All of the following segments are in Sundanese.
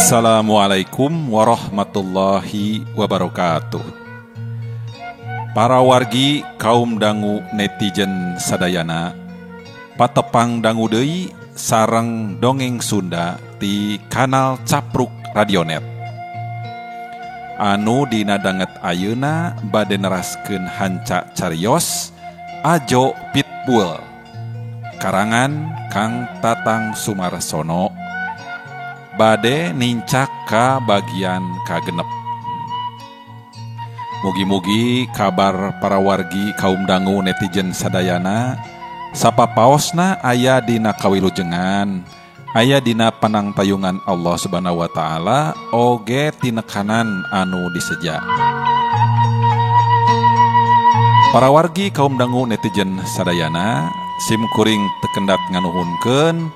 Assalamualaikum warahmatullahi wabarakatuh. Para wargi kaum dangu netizen sadayana, patepang dangu deui sareng dongeng Sunda di kanal Capruk Radionet. Anu dina danget ayeuna bade neraskeun hanca carios Ajo Pitbull, karangan Kang Tatang Sumarsono, bade nincak ka bagian kagenep. Mugi-mugi kabar para wargi kaum dangu netizen sadayana sapapaosna aya dina kawilujengan, aya dina panangtayungan Allah Subhanahu wa taala, oge tinekanan anu diseja. Para wargi kaum dangu netizen sadayana, simkuring tekendat nganuhunkeun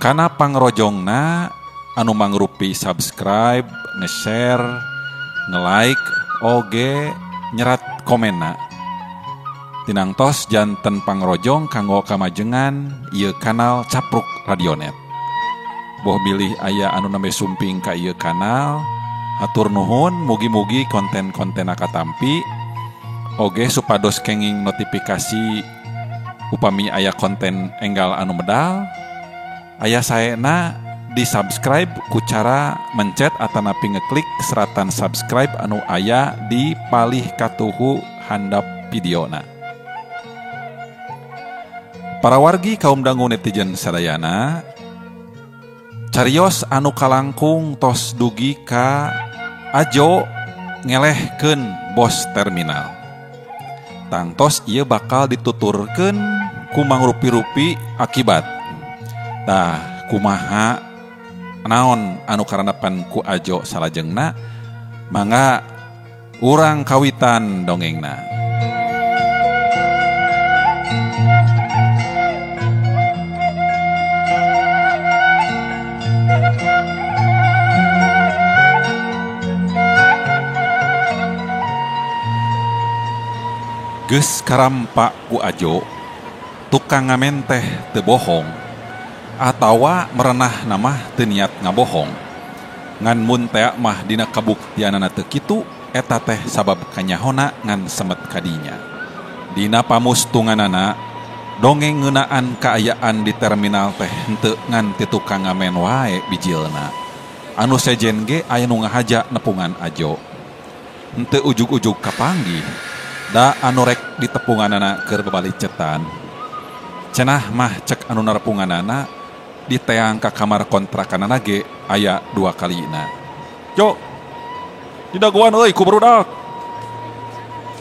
kana pangrojongna anu mangrupi subscribe, nge-share, nge-like, oge nyerat komenna. Tinangtos janten pangrojong kanggo kamajengan ieu kanal Capruk Radionet. Boh bilih aya anu nembe sumping ka ieu kanal, hatur nuhun, mugi-mugi konten-konten katampi, oge supados kenging notifikasi upami aya konten enggal anu medal, aya saena di subscribe ku cara mencet atanapi ngeklik seratan subscribe anu aya di palih katuhu handap videona. Para wargi kaum dangu netizen sadayana, carios anu kalangkung tos dugi ka Ajo ngelehkeun bos terminal. Tangtos ieu bakal dituturkeun ku mangrupi-rupi akibat. Tah kumaha naon anu karandapan ku Ajo salajengna, mangga urang kawitan dongengna. Geus karampa ku Ajo, tukang ngamen teh teu bohong, atawa merenah namah teu niat ngabohong. Ngan mun tea mah dina kabuktianana teu kitu, eta teh sabab kanyahona ngan semet kadinya. Dina pamustunganana, dongeng ngeunaan kaayaan di terminal teh henteu ngan ti tukang ngamen wae bijilna. Anu sejen ge aya nu ngahaja nepungan Ajo. Henteu ujug-ujug kapanggih, da anu rek ditepunganana keur babalicetan. Cenah mah cek anu narepunganana diteang ka kamar kontrakanana ge aya 2 kalina. Jo, didaguan euy ku barudak.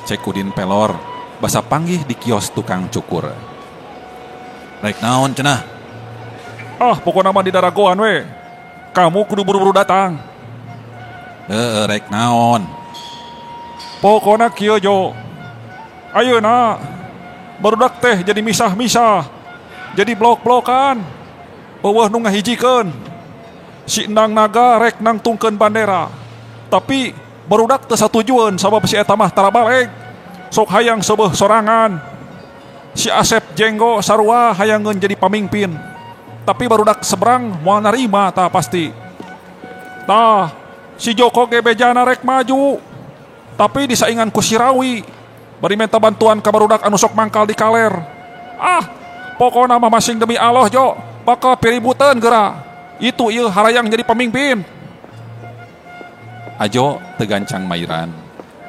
Cek Udin pelor, basa panggih di kios tukang cukur. Rek naon cenah? Ah, pokona mah didaragoan we. Kamu kudu buru-buru datang. Rek naon? Pokona kieu Jo. Ayeuna barudak teh jadi misah-misah, jadi blok-blokan. Eueuh nu ngahijikeun. Si Endang Naga rek nangtungkeun bandera. Tapi barudak teu satujueun sabab si eta mah tara baleg. Sok hayang seubeuh sorangan. Si Asep Jenggo sarua hayangeun jadi pamimpin. Tapi barudak seberang moal narima tah pasti. Tah, si Joko ge bejana rek maju. Tapi disaingan ku si Rawi. Bari minta bantuan ka barudak anu sok mangkal di kaler. Ah, pokona mah masing demi Allah Jo, bakal piributeun geura. Itu ieu harayang jadi pamimpin. Ajo teu gancang mairan.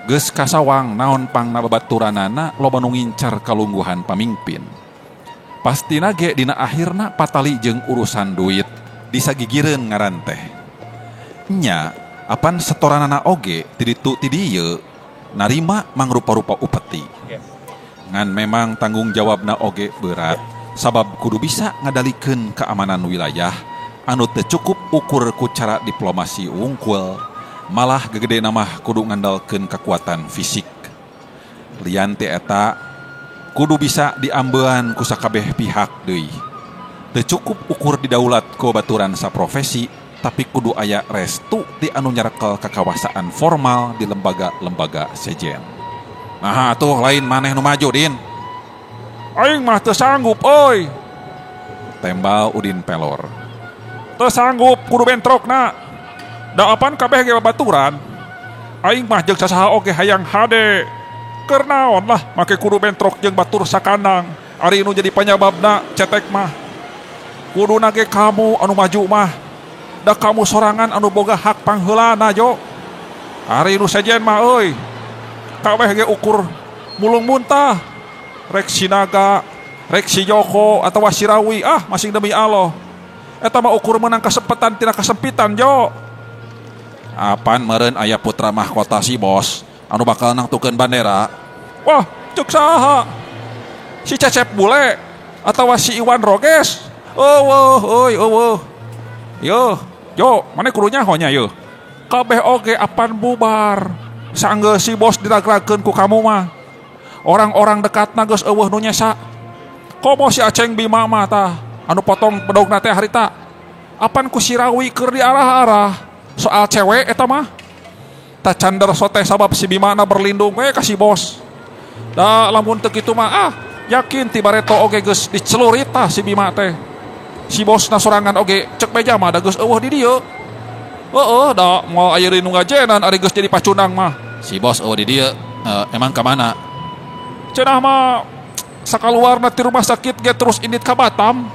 Geus kasawang naon pangna babaturanana loba nu ngincar kalungguhan pamimpin. Pastina ge dina akhirna patali jeung urusan duit disagigireun ngaran teh. Nya, apan setoranana oge ti ditu ti dieu narima mangrupa-rupa upeti. Ngan memang tanggung jawabna oge berat, sabab kudu bisa ngadalikeun keamanan wilayah anu teu cukup ukur ku cara diplomasi wungkul, malah gegedena mah kudu ngandalkeun kekuatan fisik. Lian ti eta kudu bisa diambean ku sakabeh pihak deui. Teu cukup ukur didaulat ku baturan saprofesi, tapi kudu aya restu di anu nyarekel kakawasaan formal di lembaga-lembaga sejen. Nah atuh lain maneh nu maju Din. Aing mah teu sanggup euy. Tembal Udin pelor. Teu sanggup kudu bentrokna. Da apan kabeh ge babaturan. Aing mah jeung sasaha oge hayang hade. Keur naon lah make kudu bentrok jeung batur sakandang. Ari nu jadi panyababna cetek mah. Kuduna ge kamu anu maju mah. Da kamu sorangan anu boga hak pangheulana jo. Ari nu sejen mah euy. Kabeh ge ukur mulung muntah. Rek Sinaga, rek si Joko atawa si Rawi masing demi Allah. Eta mah ukur menang kasempetan tina kasempitan jo. Apan meureun aya putra mahkota si bos anu bakal nangtukeun bandera. Wah, ceuk saha? Si Cecep bule atawa si Iwan Roges? Eueuh. Yo, mana kudu nyaho nya yeuh. Kabeh oge apan bubar. Sanggeus si bos diragrakeun ku kamu mah. Orang-orang dekatna geus eueuh nu nyesa. Komo si Aceng Bima mah tah anu potong bedogna teh harita. Apan ku si Rawi keur diarah-arah. Soal cewek eta mah ta cander sote sabab si Bimana berlindung ka si bos. Da lamun teu kitu mah yakin ti bareto oge geus dicelurit tah si Bima teh. Si bosna sorangan oge cek beja mah da geus eueuh di dieu. Da moal aya nu ngajenan ari geus jadi pacundang mah. Si bos eueuh di dieu emang ka mana? Cenah mah sakaluarna ti rumah sakit ge terus indit ka Batam.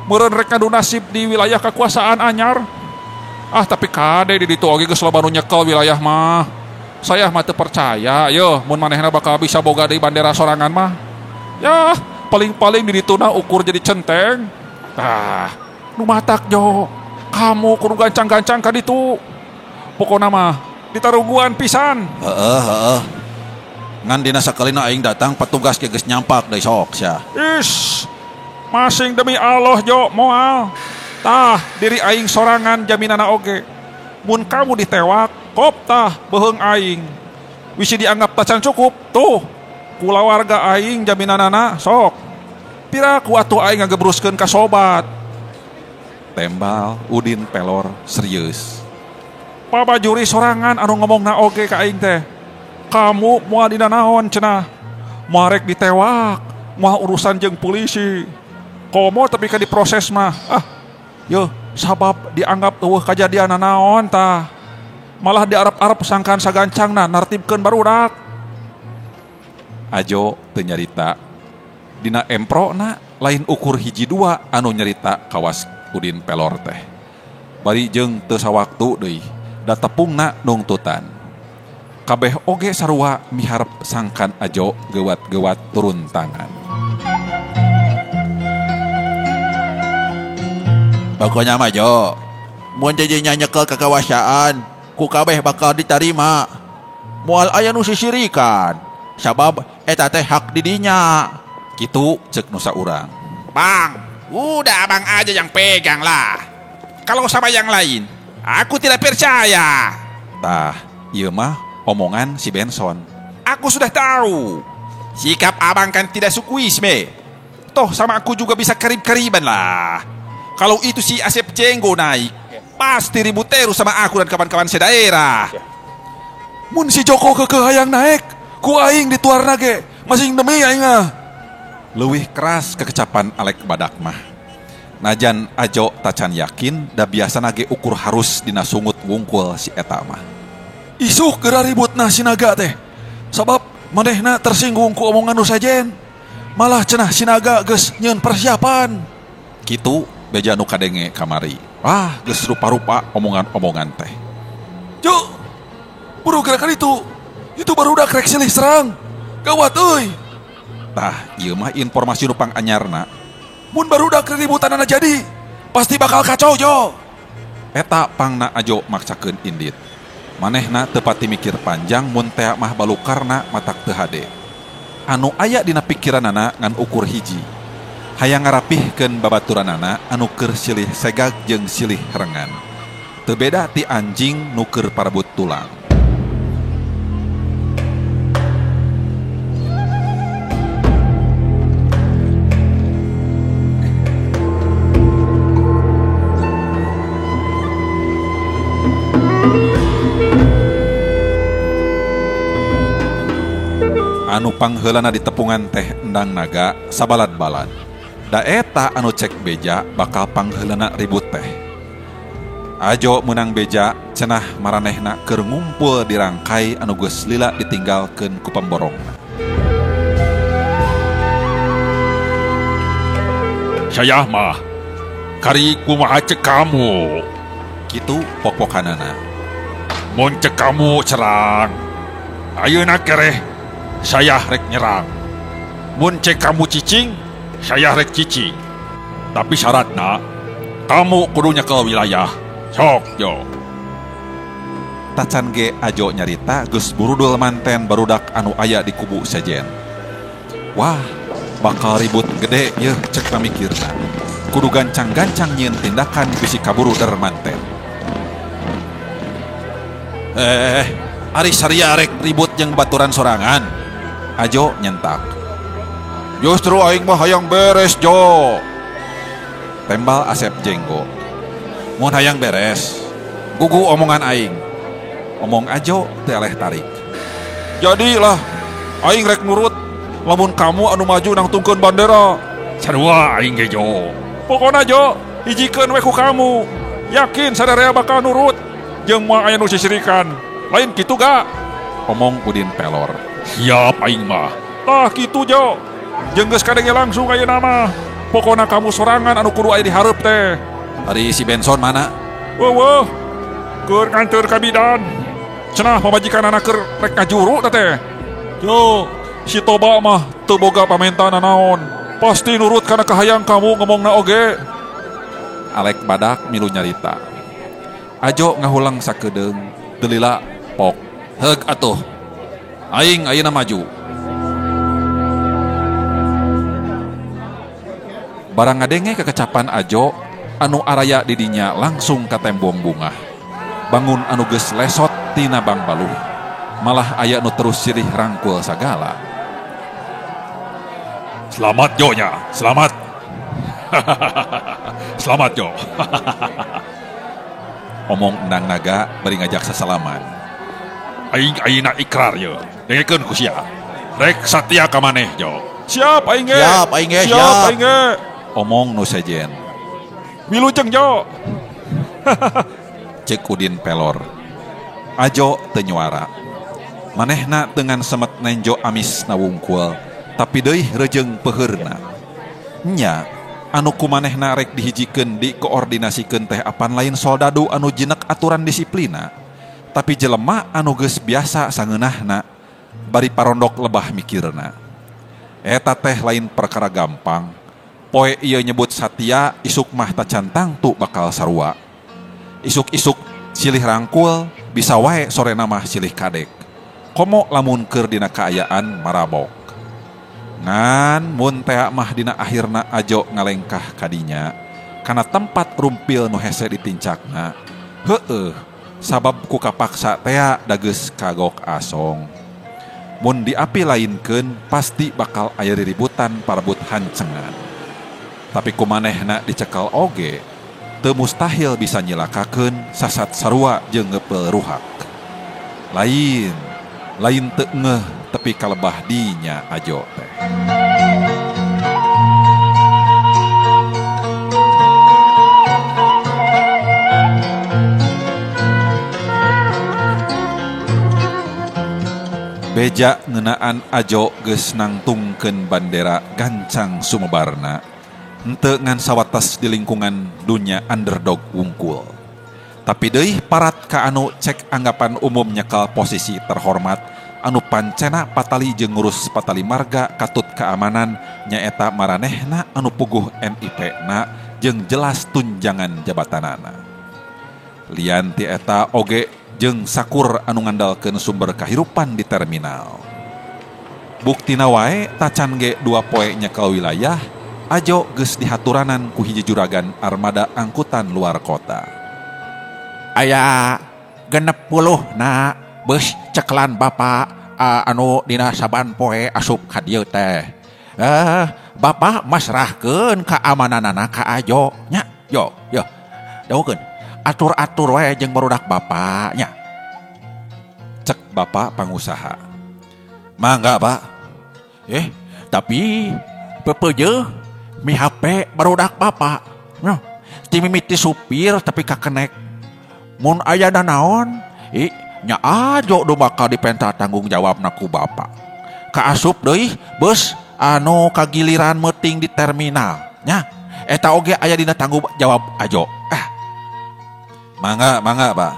Meureun rek ngadu nasib di wilayah kekuasaan anyar. Tapi kade di ditu oge geus loba nu nyekel wilayah mah. Saya mah teu percaya yo mun manehna bakal bisa boga deui bandera sorangan mah. Ya, paling-paling di dituna ukur jadi centeng. Nu matak jo. Kamu kudu gancang-gancang ka ditu. Pokona mah ditarungguan pisan. Heeh. Ngan dina sakalina aing datang petugas ge geus nyampak deui sok sia. Masing demi Allah jo moal. Tah diri aing sorangan jaminana oge. Mun kamu ditewak, kop tah beheung aing. Wisi dianggap tacan cukup tuh. Kulawarga aing jaminanana sok. Pira ku atuh aing ngagebruskeun ka sobat. Tembal Udin Pelor serius. Pabajuri sorangan anu ngomongna oge ka aing teh. Kamu moal dina naon cenah? Moal rek ditewak, moal urusan jeung polisi. Komo tapi ka diproses mah. Yo, sabab dianggap eueuh kajadian naon tah. Malah diarep-arep sangkan sagancangna nartibkeun barudak. Ajo teu nyarita. Dina emprona lain ukur hiji dua anu nyarita kawas Udin Pelor teh. Bari jeung teu sawaktu deui da tepungna nungtutan. Kabeh oge sarua miharep sangkan Ajo gewat-gewat turun tangan. Pokoknya mah Jo, mun jadinya nyekel kekawasaan, ku kabeh bakal ditarima. Moal aya nu sisirikan, sabab eta teh hak didinya. Kitu ceuk nu saurang. Bang, udah abang aja yang pegang lah. Kalau sama yang lain, aku tidak percaya. Tah, ieu mah omongan si Benson. Aku sudah tahu. Sikap abang kan tidak sukuisme. Toh sama aku juga bisa karib-kariban lah. Kalau itu si Asep Cenggo naik, pasti ribut terus sama aku dan kawan-kawan sedaerah. Mun si Joko kekeh hayang naik, ku aing dituarna ge, masing demi aing Leuwih keras kekecapan Alek badak mah. Najan Ajo tacan yakin da biasana ge ukur harus dina sungut wungkul si eta mah. Isuk geura ributna Sinaga teh. Sabab manehna tersinggung ku omongan nu sajen. Malah cenah Sinaga geus nyieun persiapan. Kitu beja nu kadenge kamari. Geus rupa-rupa omongan-omongan teh. Jo, buru gerakan itu barudak rek silih serang. Gawat euy. Tah, ieu mah informasi nu pang anyarna. Mun barudak ributanana jadi, pasti bakal kacau Jo. Eta pangna Ajo maksakeun indit. Manehna teu pati mikir panjang mun tea mah balukarna matak teu hade. Anu aya dina pikiranana ngan ukur hiji. Hayang ngarapihkeun babaturanana anu keur silih segag jeung silih herengan. Teu beda ti anjing nu keur parebut tulang. Anu pangheulana di tepungan teh endang naga sabalad-balad. Da eta anu cek beja bakal pangheulana ribut teh. Ajo menang beja cenah maranehna keur ngumpul di rangkai anu geus lila ditinggalkeun ku pemborongna. Saya mah kari kumaha cek kamu. Kitu pok-pokanana. Mun cek kamu cerang, ayeuna kereh saya rek nyerang. Mun cek kamu cicing, saya rek cicing. Tapi syaratna kamu kudu nyekel wilayah. Sok yo. Tacan ge Ajo nyarita geus burudul manten barudak anu aya di kubu sejen. Wah, bakal ribut gede yeuh cek pamikirna. Kudu gancang-gancang nyieun tindakan bisi kaburu der manten. Ari saria rek ribut jeung baturan sorangan. Ajo nyentak. Justru aing mah hayang beres, Jo. Tembal Asep Jenggo. Mun hayang beres, gugu omongan aing. Omong Ajo teu eleh tarik. Jadilah aing rek nurut lamun kamu anu maju nangtungkeun bandera. Sarua aing ge Jo. Pokona Jo, hijikeun we ku kamu. Yakin sadarea bakal nurut. Jeung moal aya nu sisirikan. Lain kitu ga? Omong Udin Pelor. Siap aing mah. Tah kitu Jo. Jeung geus kadenge langsung ayeuna mah. Pokona kamu sorangan anu kudu aya di hareup teh. Ari si Benson mana? Weuh. Keur nganteur ka bidan. Cenah pamajikanana keur rek ngajuru teh. Jo, si Toba mah teu boga pamentana naon. Pasti nurut kana kahayang kamu ngomongna oge. Alek badak milu nyarita. Ajo ngahulang sakedeung, teu lila pok. Heug atuh. Aing ayeuna maju. Barang ngadenge kekecapan Ajo anu araya didinya langsung ka tembong bunga. Bangun anu geus lesot tina bang baluh. Malah aya nu terus sirih rangkul sagala. Selamat Jo nya, selamat. Selamat Jo. Omong Endang Naga bari ngajak sasalaman. Aing ayeuna ikrar ye. Dengekeun ku sia. Rek satia ka maneh Jo. Siap aing ge. Siap aing ge, Siap siap. aing ge. Omong nu sejen. Wilujeng Jo. Cek Udin Pelor. Ajo teu nyuara. Manehna dengan semet nenjo amis na wungkul, tapi deui rejeung peheurna. Nya, anu kumanehna rek dihijikeun dikoordinasikeun teh apan lain soldadu anu jinek aturan disiplina, tapi jelema anu geus biasa sangeunahna bari parondok lebah mikirna. Eta teh lain perkara gampang. Poe ieu nyebut satia, isuk mah tacantang tu bakal sarua. Isuk-isuk silih rangkul, bisa wae sorena mah silih kadek. Komo lamun keur dina kaayaan marabok. Ngan mun tea mah dina akhirna Ajo ngalengkah kadinya kana tempat rumpil nu hese ditincakna. Heueuh, sabab ku kapaksa tea da geus kagok asong. Mun diapi lainkeun pasti bakal aya riributan parebut hancengan. Tapi kumanehna dicekel oge, teu mustahil bisa nyilakakeun sasat sarua jeung ngeupel ruhak. Lain teu ngeuh tepi kalebah dinya Ajo teh. Beja ngeunaan Ajo geus nangtungkeun bandera gancang sumebarna. Henteu ngan sawates di lingkungan dunya underdog wungkul. Tapi deui parat ka anu cek anggapan umum nyekal posisi terhormat anu pancena patali jeung ngurus patali marga katut keamanan nyaeta maranehna anu puguh NIP-na jeung jelas tunjangan jabatanana. Lian ti eta oge jeung sakur anu ngandalkeun sumber kahirupan di terminal. Buktina wae tacan ge 2 poe nyekel wilayah, Ajo geus dihaturanan ku hiji juragan armada angkutan luar kota. Aya 60 na beus ceklan Bapak anu dina saban poe asup ka dieu teh. Bapak masrahkeun keamananana ka Ajo nya. Yo, dawukeun. Atur-atur we jeung barudak Bapak nya. Cek Bapak pangusaha. Mangga, Pak. Tapi pepeujeun mi HP barudak Bapak. Ti mimiti supir tapi kakenek mun aya naon nya ajo do bakal dipenta tanggung jawab naku bapak kaasup deui bus anu kagiliran meeting di terminal nya eta oge aya dina tanggung jawab ajo Mangga Pak.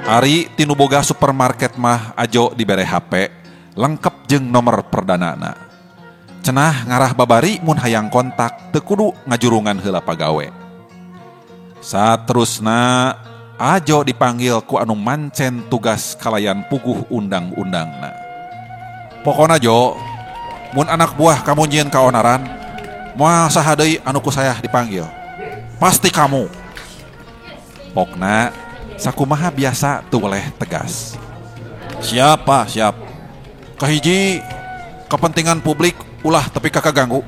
Ari tinu boga supermarket mah ajo dibere HP lengkap jeung nomor perdanana. Cenah ngarah babari mun hayang kontak teu kudu ngajurungan heula pagawe. Saterusna ajo dipanggil ku anu mancen tugas kalayan puguh undang-undangna. Pokona Jo, mun anak buah kamu nyieun kaonaran, moal saha deui anu ku saya dipanggil. Pasti kamu. Pokna sakumaha biasa teu boleh tegas. Siap Pak, siap. Kahiji kepentingan publik ulah tepi kakaganggu.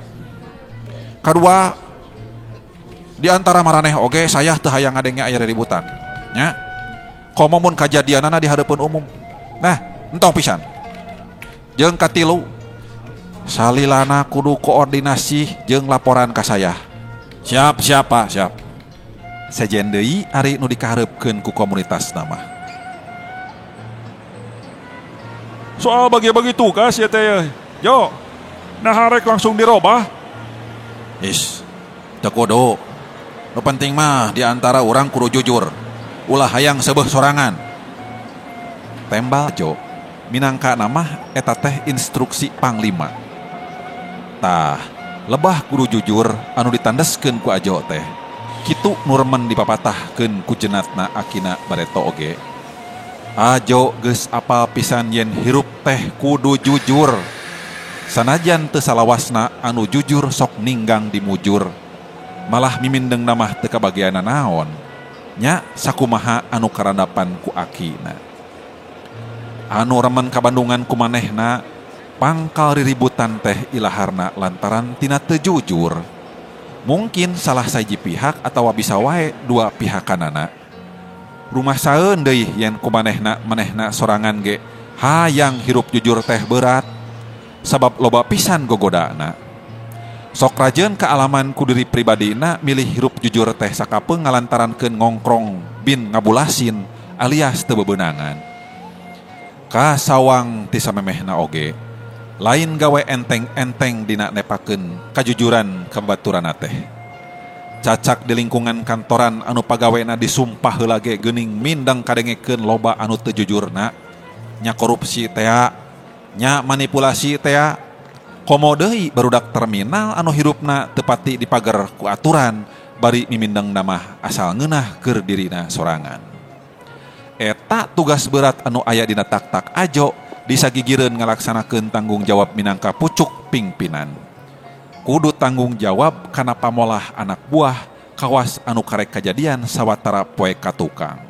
Kadua di antara maraneh oge saya teu hayang ngadenge aya ributan. Nya. Komo mun kajadianana di hareupeun umum. Nah, entong pisan. Jeung katilu salilana kudu koordinasi jeung laporan ka saya. Siap Pak, siap. Sejen deui ari nu dikaharepkeun ku komunitas nama. Soal bagi-bagi tugas ya teh. Yo, nah harek langsung dirobah. Teu kudu. Nu penting mah di antara urang kudu jujur. Ulah hayang seubeuh sorangan. Tembal Jo, minangka nama eta teh instruksi panglima. Tah, lebah kudu jujur anu ditandeskeun ku Ajo teh. Kitu nurmen dipapatahkeun ku jenatna akina bareto oge. Ajo geus apal pisan yen hirup teh kudu jujur. Sanajan teu salawasna anu jujur sok ninggang dimujur. Malah mimindeng namah teu kabagiana naon. Nya sakumaha anu karandapan ku akina. Anu remen kabandungan ku manehna pangkal riributan teh ilaharna lantaran tina teu jujur. Mungkin salah saji pihak atau bisa wae dua pihak kanana. Rumah saeun deui yen manehna sorangan ge hayang hirup jujur teh berat sabab loba pisan gogodana. Sok rajeun kaalaman ku diri pribadina milih hirup jujur teh sakapeung ngalantarankeun ngongkrong bin ngabulasin alias teu bebeunangan. Ka sawang ti samemehna oge lain gawe enteng-enteng dina nepakeun kajujuran kabaturanna teh. Cacak di lingkungan kantoran anu pagawena disumpah heula ge geuning mindeng kadengekeun loba anu teu jujurna. Nya korupsi tea, nya manipulasi tea. Komo deui barudak terminal anu hirupna teu pati dipager ku aturan bari mimindeng namah asal ngeunah keur dirina sorangan. Eta tugas berat anu aya dina tak-tak Ajo disagigireun ngalaksanakeun tanggung jawab minangka pucuk pingpinan. Kudu tanggung jawab kana pamolah anak buah kawas anu karek kajadian sawatara poe katukang.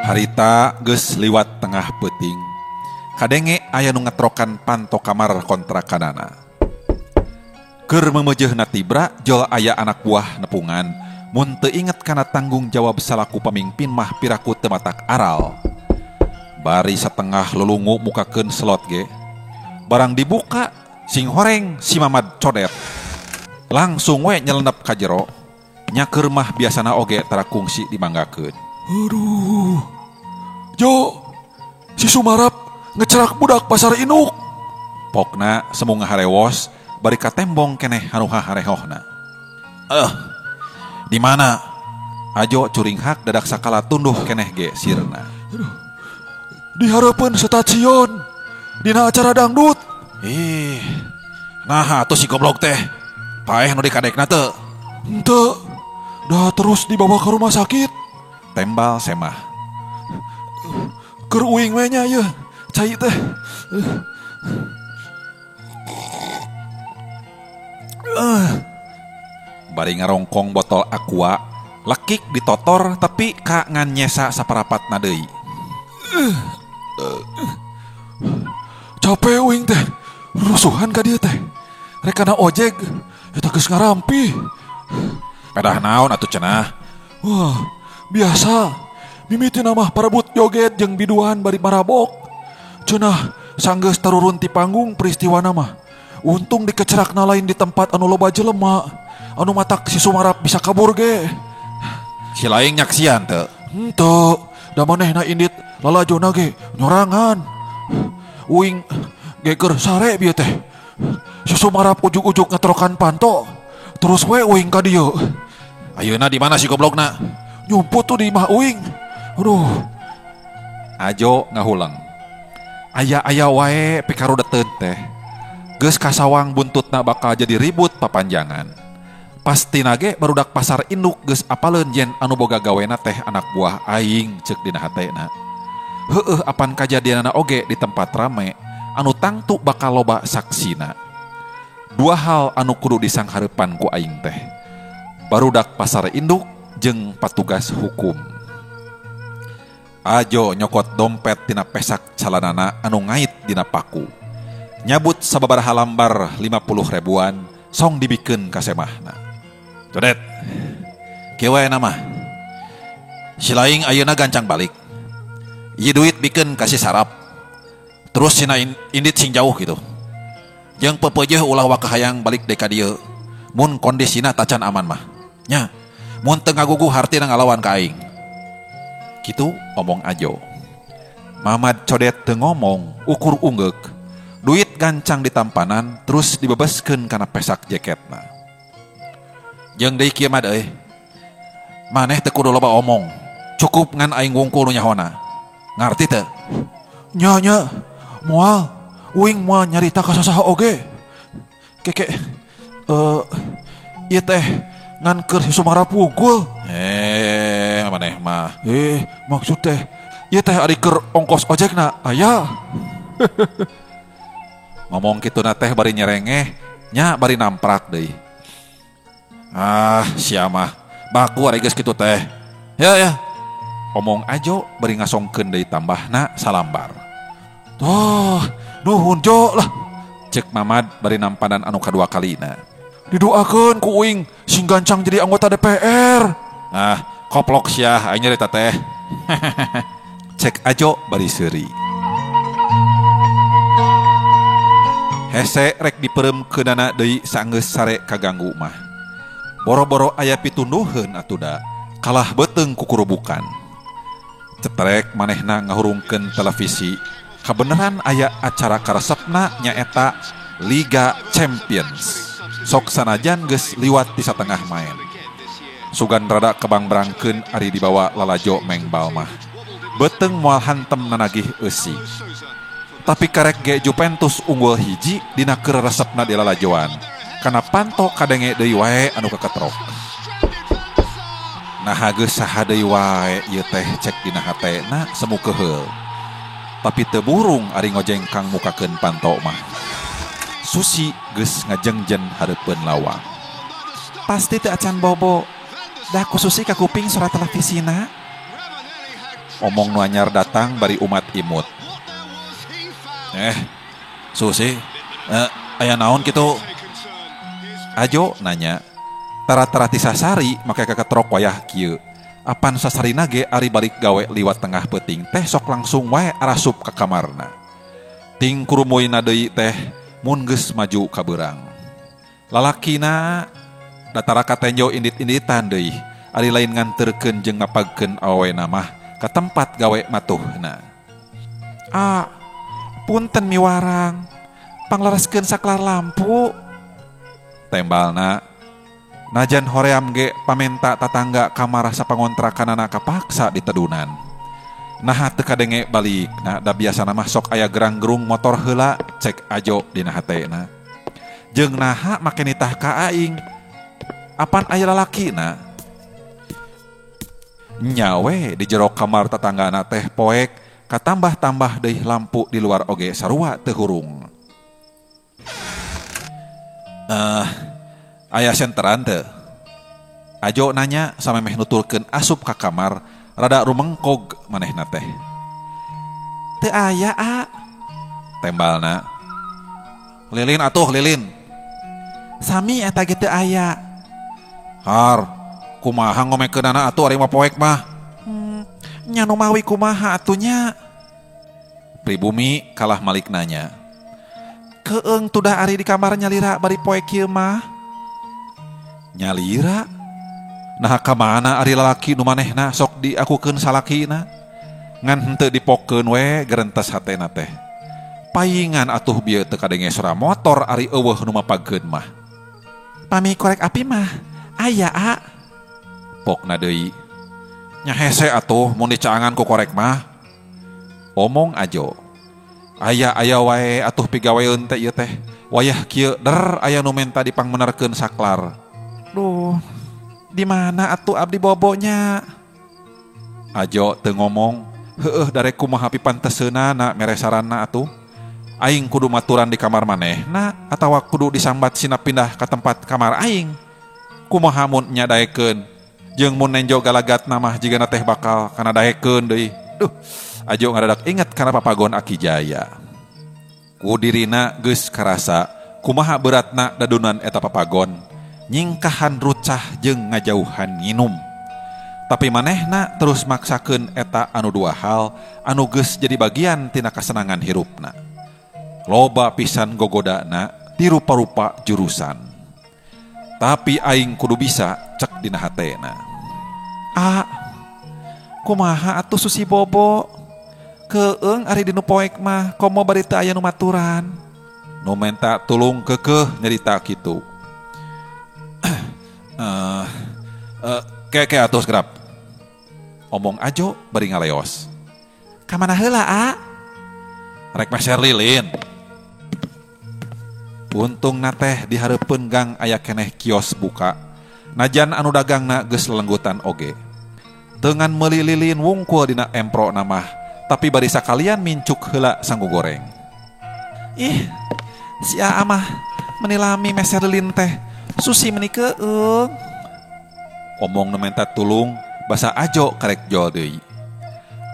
Harita geus liwat tengah peuting. Kadenge aya nu ngetrokan panto kamar kontrakanana. Keur memeujeuhna tibra jol aya anak buah nepungan. Mun teu inget kana tanggung jawab salaku pamimpin mah piraku teu matak aral. Bari satengah lelungu mukakeun slot ge. Barang dibuka sing horeng si Mamad codet. Langsung we nyelenep ka jero. Nya keur mah biasana oge tara kungsi dimanggakeun. Aduh. Jo, si Sumarap ngecerak budak pasar induk. Pokna semu ngaharewos bari ka tembong keneh anu haharehohna. Di mana? Ajo curing hak dadak sakala tunduh keneh ge sirna. Di hareupeun stasiun dina acara dangdut. Nah atuh si goblok teh. Paeh nu dikadekna teu? Henteu. Dah terus dibawa ke rumah sakit. Tembal semah. Keur uing we nya ieu, cai teh. Bari ngarongkong botol aqua, lekik ditotor tapi ka ngan nyesa saparapatna deui. Capek uing teh. Rusuhan ka dieu teh. Rekana ojek eta geus ngarampi. Pedah naon atuh cenah? Wah, biasa. Mimiti namah parebut joget jeung biduan bari marabok. Cenah sanggeus tarurun ti panggung peristiwana mah. Untung dikecerakna lain di tempat anu loba jelema. Anu matak si Sumarap bisa kabur ge. Si laing nyaksian teu. Henteu, da manehna indit lalajona ge nyorangan. Uing geger sare bieu teh. Si Sumarap ujug-ujug ngetrokan panto. Terus we uing ka dieu. Ayeuna di mana si goblokna? Nyumput tuh di imah uing. Aduh. Ajo ngahulang. Aya wae pikarudeteun teh. Geus kasawang buntutna bakal jadi ribut papanjangan. Pasti nage barudak pasar induk geus apaleun yen anu boga gawena teh anak buah aing ceuk dina hatena. Heueuh apan kajadianana oge di tempat rame anu tangtu bakal loba saksina. Dua hal anu kudu disanghareupan ku aing teh. Barudak pasar induk jeung patugas hukum. Ajo nyokot dompet tina pesak calanana anu ngait dina paku. Nyabut sababaraha lambar 50 ribuan song dibikeun ka semahna. Codet. Kieu wae nama. Si laing ayeuna gancang balik. Ieu duit bikeun ka si Sarap. Terus sina indit sing jauh gitu. Jeung pepeujeuh ulah waka hayang balik deui ka dieu. Mun kondisina tacan aman mah. Nya, mun teu ngagugu hartina ngalawan ka aing. Kitu omong Ajo. Mamad Codet teu ngomong, ukur ungeuk. Duit gancang ditampanan terus dibebaskeun kana pesak jaketna. Jeung deui kieu mah euy. Maneh teu kudu loba omong. Cukup ngan aing wungkul nu nyahona. Ngarti teu? Nya, moal. Uing moal nyarita ka sasaha oge. Keke, ieu teh ngan keur si Sumarap wungkul. Maneh mah. Maksud teh, ieu teh ari keur ongkos ojekna aya. Ngomong kituna teh bari nyerengeh, nya bari namprak deui. Sia mah. Baku ari geus kitu teh. Ya. Omong Ajo bari ngasongkeun deui tambahna salambar. Nuhun Jo lah. Cek Mamad bari nampanan anu kadua kalina. Didoakeun ku uing sing gancang jadi anggota DPR. Koplok sia aing nyarita teh. Cek Ajo bari seuri. Hese rek dipereumkeunana deui saenggeus sare kaganggu mah. Boro-boro aya pitunduheun atuda, kalah beuteung ku kurubukan. Cetrek manehna ngahurungkeun televisi. Kabeneran aya acara karesepna nyaeta Liga Champions. Sok sanajan geus liwat di satengah main. Sugan rada kebangbrangkeun ari dibawa lalajo mengbal mah. Beuteung moal hantem nanagih eusi. Tapi karek ge Juventus unggul hiji dina keur resepna di lalajoan. Kana panto kadenge deui wae anu keketrok. Nah geus saha deui wae ieu teh cek dina hatena semu keheul. Tapi teu burung ari ngojengkang mukakeun panto mah. Susi geus ngajengjen hareupeun lawang. Pasti teu acan bobo. Dah ku Susi ka kuping surat televisina. Omong nu anyar datang bari umat imut. Susi, aya naon kitu? Ajo nanya. Tara-tara ti Sasari make keketrok wayah kieu. Apan Sasarina ge ari balik gawe liwat tengah peuting teh sok langsung wae arasup ka kamarna. Ting kurumuina deui teh mun geus maju ka beurang. Lalakina datara ka tenjo indit-inditan deui, ari lain nganterkeun jeung ngapagkeun awena mah ka tempat gawe matuhna. Punten miwarang, panglareskeun saklar lampu. Tembalna, najan hoream ge pamenta tatangga kamar sapangontrakanana kapaksa ditedunan. Nah teu kadenge balik, da biasana mah sok aya gerang-gerung motor heula cek Ajo dina hatena. Jeung naha make nitah ka aing. Apan aya lalakina? Nyawe di jero kamar tatanggana teh poek. Katambah-tambah deui lampu di luar oge sarua teu hurung. Aya senteran teu? Ajo nanya samemeh nutulkeun asup ka kamar, rada rumengkog manehna teh. Teu aya, Tembalna. Lilin atuh lilin. Sami eta ge teu aya. Har, kumaha ngomekeunana atuh ari mah poek mah. Nya nu mawi kumaha atunya? Pribumi kalah malik nanya. Keeng tudah ari di kamar nyalira bari poe kieu mah. Nyalira? Nah kamana ari lalaki nu manehna sok diakukeun salakina? Ngan henteu dipokeun we gerentas hatena teh. Paingan atuh bieu teu kadenge sora motor ari eueuh nu mapagkeun mah. Pami korek api mah aya a. Pokna deui. Nya hese atuh mun dicaangan ku korek mah. Omong Ajo. Aya wae atuh pigaweun teh ieu teh. Wayah kieu der aya nu menta dipangmenerkeun saklar. Duh, di mana atuh abdi bobonya? Ajo teu ngomong. Heueuh darek kumaha pipanteseuna na mere saranna atuh. Aing kudu maturan di kamar manehna atawa kudu disambat sina pindah ka tempat kamar aing. Kumaha mun nya daekeun? Jeung mun nenjo galagatna mah jigana teh bakal kana daekeun deui. Duh, Ajo ngadadak inget kana papagon Aki Jaya. Ku dirina geus karasa kumaha beratna dadunan eta papagon, nyingkahan rucah jeung ngajauhan nginum. Tapi manehna terus maksakeun eta anu dua hal anu geus jadi bagian tina kasenangan hirupna. Loba pisan gogodana ti rupa-rupa jurusan. Tapi aing kudu bisa cek dina hatena. Kumaha atuh Susi bobo? Keeng ari dinu poek mah komo bari teu aya nu maturan. Nu menta tulung keukeuh nyarita kitu. Keke atuh segrap. Omong Ajo bari ngaleos. Ka mana heula Rek meser lilin. Untung na teh di hareupeun gang aya keneh kios buka. Najan anu dagangna geus lelenggutan oge. Dengan meuli lilin wungkul dina empro namah, tapi bari sakalian mincuk heula sanggu goreng. Ih, si Aa mah menilami meser lilin teh. Susi meuni keeng. Omong nu menta tulung basa Ajo karek jol deui.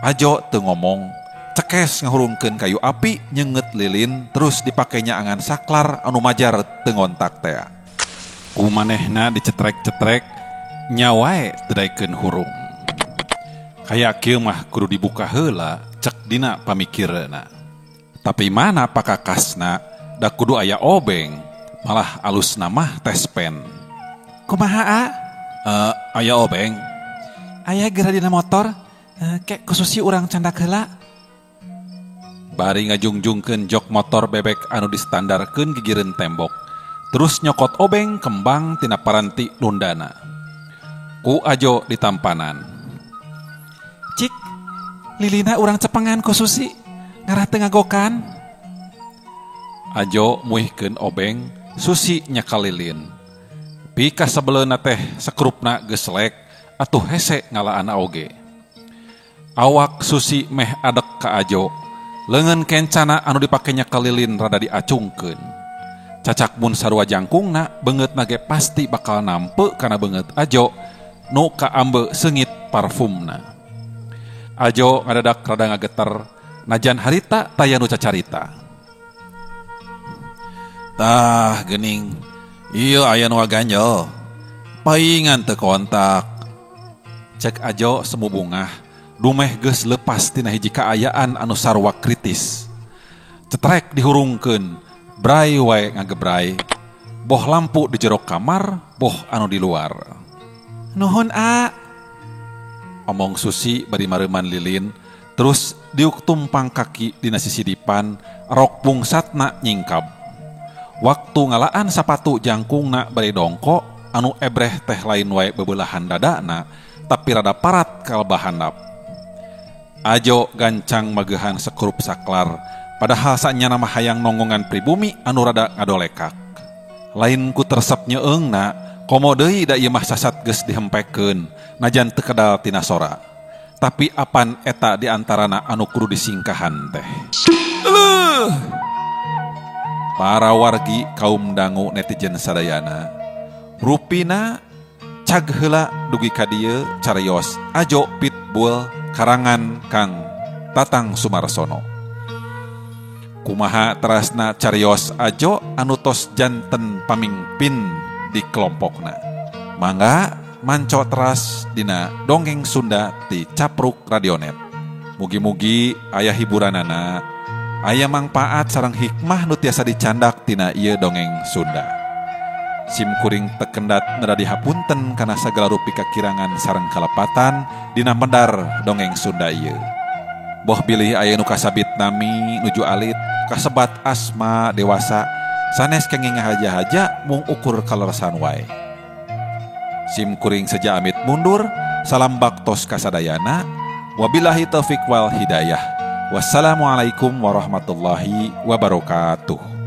Ajo teu ngomong, cekes ngahurungkeun kayu api nyenget lilin terus dipakainya angan saklar anu majar teu ngontak teh. Ku manehna dicetrek-cetrek nyawae teu daekeun hurung. Kayak kieu mah kudu dibuka heula cek dina pamikireuna. Tapi mana pakakasna da kudu aya obeng, malah alusna mah tespen. Kumaha Aya obeng. Aya geura dina motor, kek kususi urang candak heula. Bari ngajungjungkeun jok motor bebek anu distandarkeun gigireun tembok. Terus nyokot obeng kembang tina paranti lundana. Ku Ajo ditampanan. Cik, lilina urang cepengan ku Susi, ngarah teu ngagokan. Ajo muihkeun obeng, Susi nyakal lilin. Pika sabeleuna teh sakrupna geus lek, atuh hese ngalaana oge. Awak Susi meh adek ka Ajo. Leungeun kencana anu dipakainya kalilin rada diacungkeun. Cacak mun sarua jangkungna beungeutna ge pasti bakal nampe kana beungeut Ajo nu kaambe seungit parfumna. Ajo ngadadak rada ngageter najan harita taya nu cacarita. Tah geuning, ieu aya nu ganjel. Paingan teu kontak. Cek Ajo semu bungah. Dumeh geus lepas tina hiji kaayaan anu sarwa kritis. Cetrek dihurungkeun, brai wae ngagebrai. Boh lampu di jero kamar, boh anu di luar. Nuhun Omong Susi bari mareuman lilin, terus diuk tumpang kaki dina sisi dipan, rok pungsatna nyingkab. Waktu ngalaan sapatu jangkungna bari dongko, anu ebreh teh lain wae bebelahan dadana, tapi rada parat kalbahandap. Ajo gancang magehan sekrup saklar, padahal sanyana mah hayang nonggongan pribumi anu rada ngadolekak. Lain ku tersep nyeungna, komo deui da ieu mah sasat geus dihempekeun, najan teu kedal tina sora. Tapi apan eta di antarana anu kudu disingkahan teh. Para wargi kaum dangu netizen sadayana, rupina cag heula dugi ka dieu cariyos Ajo Pitbull karangan Kang Tatang Sumarsono. Kumaha terasna cariyos Ajo anu tos janten pamingpin di kelompokna. Mangga manco teras dina dongeng Sunda ti Capruk Radionet. Mugi-mugi aya hiburanana, aya mangpaat sareng hikmah nu tiasa dicandak tina ieu dongeng Sunda. Sim kuring tekendat nada dihapunten kana sagala rupi kakirangan sareng kalepatan dina medar dongeng Sunda ieu. Boh bilih aya nu kasabit nami nuju alit kasebat asma dewasa sanes kenging haja-haja mung ukur kaleresan wae. Sim kuring seja amit mundur, salam baktos kasadayana. Wabillahi taufiq wal hidayah. Wassalamualaikum warahmatullahi wabarakatuh.